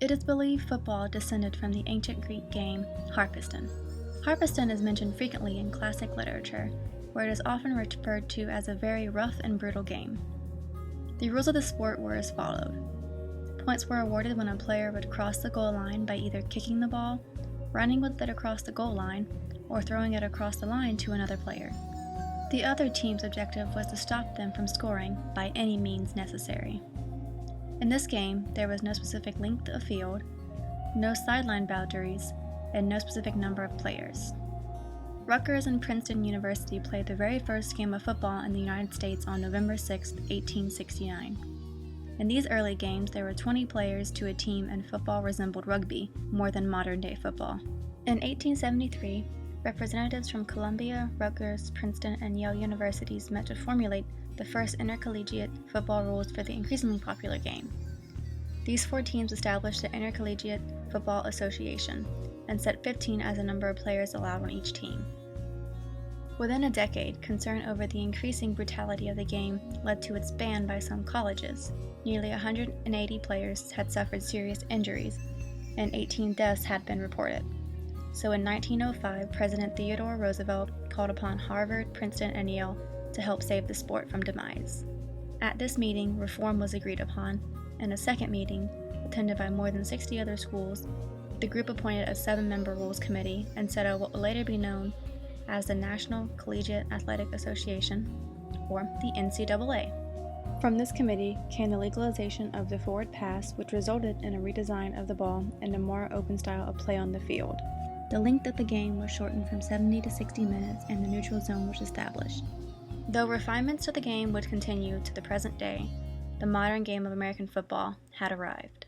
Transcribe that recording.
It is believed football descended from the ancient Greek game harpiston. Harpiston is mentioned frequently in classic literature, where it is often referred to as a very rough and brutal game. The rules of the sport were as followed. Points were awarded when a player would cross the goal line by either kicking the ball, running with it across the goal line, or throwing it across the line to another player. The other team's objective was to stop them from scoring by any means necessary. In this game, there was no specific length of field, no sideline boundaries, and no specific number of players. Rutgers and Princeton University played the very first game of football in the United States on November 6, 1869. In these early games, there were 20 players to a team, and football resembled rugby more than modern-day football. In 1873, representatives from Columbia, Rutgers, Princeton, and Yale universities met to formulate the first intercollegiate football rules for the increasingly popular game. These 4 teams established the Intercollegiate Football Association and set 15 as the number of players allowed on each team. Within a decade, concern over the increasing brutality of the game led to its ban by some colleges. Nearly 180 players had suffered serious injuries, and 18 deaths had been reported. So in 1905, President Theodore Roosevelt called upon Harvard, Princeton, and Yale to help save the sport from demise. At this meeting, reform was agreed upon. In a second meeting, attended by more than 60 other schools, the group appointed a 7-member rules committee and set up what would later be known as the National Collegiate Athletic Association, or the NCAA. From this committee came the legalization of the forward pass, which resulted in a redesign of the ball and a more open style of play on the field. The length of the game was shortened from 70 to 60 minutes, and the neutral zone was established. Though refinements to the game would continue to the present day, the modern game of American football had arrived.